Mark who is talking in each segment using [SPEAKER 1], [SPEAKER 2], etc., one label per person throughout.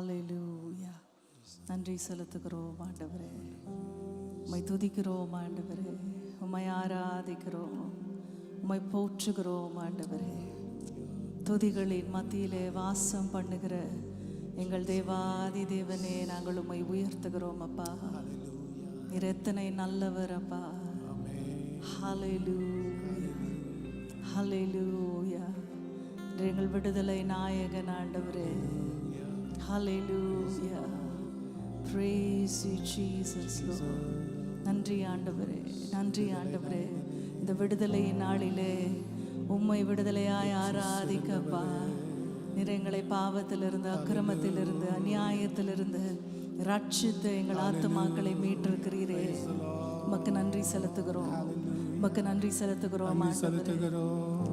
[SPEAKER 1] ஹல்லேலூயா. நன்றி செலுத்துகிறோம் ஆண்டவரே, உம்மை துதிக்கிறோம் ஆண்டவரே, உம்மை ஆராதிக்கிறோம், உம்மை போற்றுகிறோம் ஆண்டவரே. துதிகளின் மத்தியிலே வாசம் பண்ணுகிற எங்கள் தேவாதி தேவனே, நாங்கள் உம்மை உயர்த்துகிறோம் அப்பா. நீர் எத்தனை நல்லவர் அப்பா. ஹல்லேலூயா, ஹல்லேலூயா. எங்கள் விடுதலை நாயகன் ஆண்டவரே. ஹல்லேலூயா. Praise you Jesus Lord. நன்றி ஆண்டவரே, நன்றி ஆண்டவரே. இந்த விடுதலை நாளிலே உம்மை விடுதலையாய் ஆராதிக்கப்பா. நீர் எங்களை பாவத்திலிருந்து, அக்கிரமத்திலிருந்து, அநியாயத்திலிருந்து ரட்சித்து எங்கள் ஆத்துமாக்களை மீட்டிருக்கிறீரே. உமக்கு நன்றி செலுத்துகிறோம், உமக்கு நன்றி செலுத்துகிறோம்.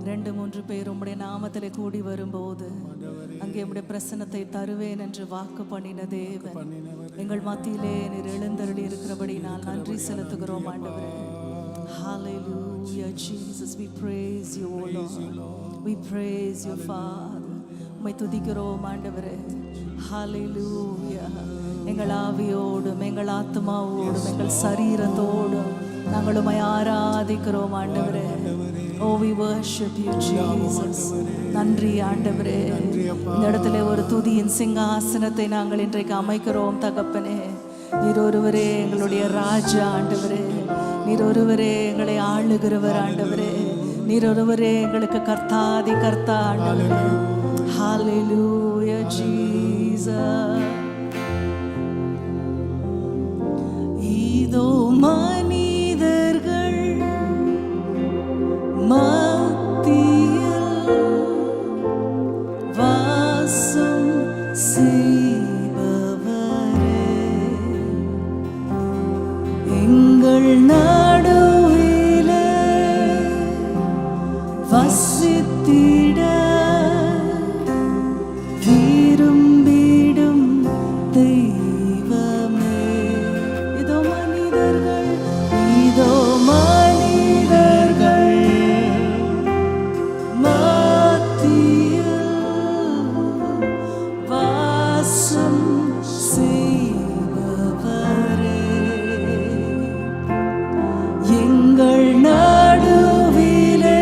[SPEAKER 1] 2-3 பேர் உம்முடைய நாமத்திலே கூடி வரும்போது அங்கே உம்முடைய பிரசன்னத்தை தருவேன் என்று வாக்கு பண்ணின தேவன் எங்கள் மத்தியிலே நீர் எழுந்தருளி இருக்கிறபடி நான் நன்றி செலுத்துகிறோம் ஆண்டவரே. Hallelujah Jesus, we praise you O Lord, we praise you Father. உம்மை துதிக்கிறோம் ஆண்டவரே. Hallelujah. எங்கள் ஆவியோடும் எங்கள் ஆத்மாவோடும் எங்கள் சரீரத்தோடும் நாங்கள் உம்மை ஆராதிக்கிறோம் ஆண்டவரே. Oh, we worship you Jesus. நன்றி ஆண்டவரே. இந்த இடத்துல ஒரு துதியின் சிங்காசனத்தை நாங்கள் இன்றைக்கு அமைக்கிறோம் தகப்பனே. நீர் ஒருவரே எங்களுடைய ராஜா ஆண்டவரே. நீர் ஒருவரே எங்களை ஆளுகிறவர் ஆண்டவரே. நீர் ஒருவரே எங்களுக்கு கர்த்தாதி கர்த்தா ஆண்டவரே. Hallelujah Jesus. இதோ மனிதர்கள் மத்தியில் வாசம் செய்பவரே, எங்கள் நடுவிலே வசித்திட விரும்பிடும் தெய்வமே. இதோ மனிதர்கள், இதோ மனிதர்கள் மத்தியில் வாசம் செய்பவரே, எங்கள் நடுவிலே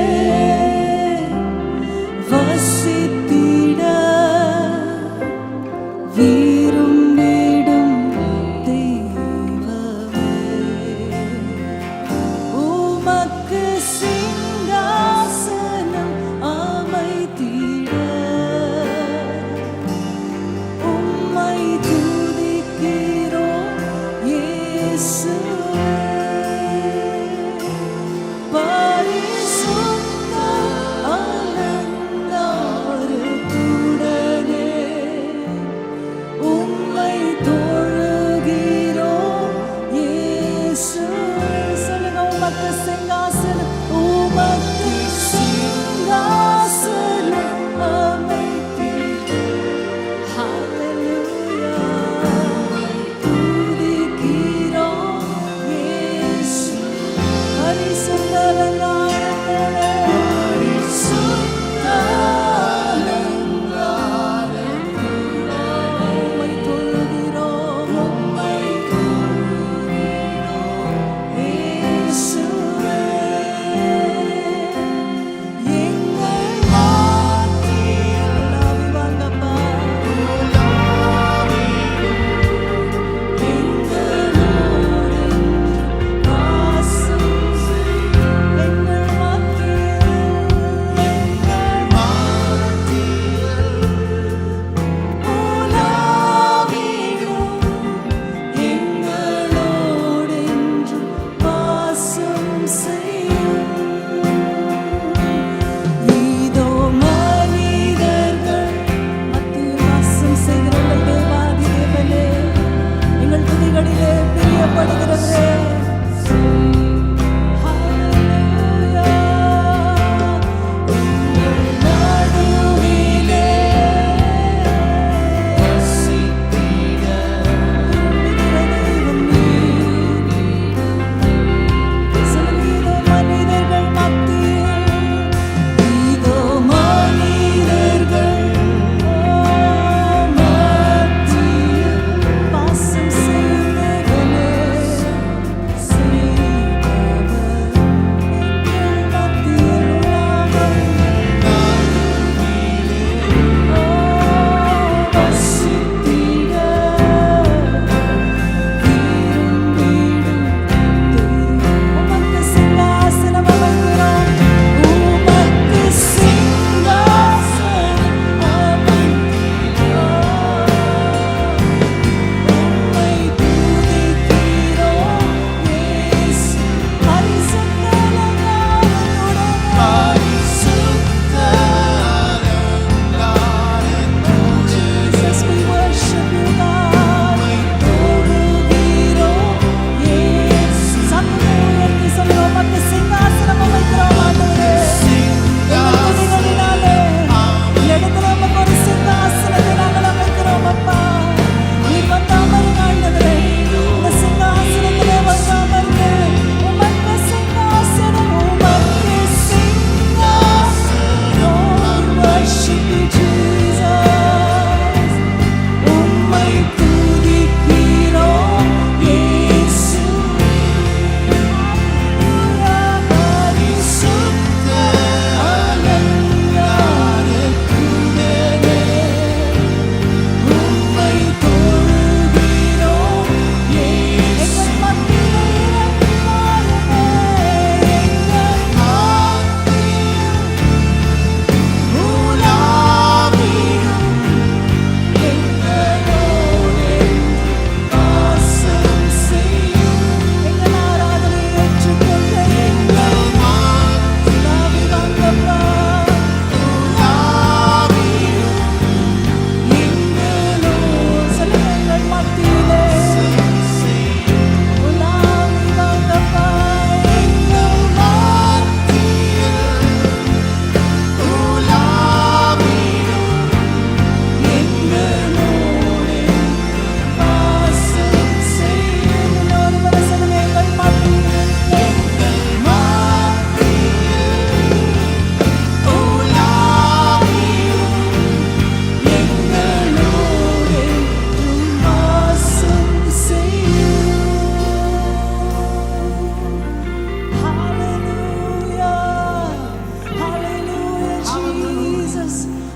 [SPEAKER 1] Jesus.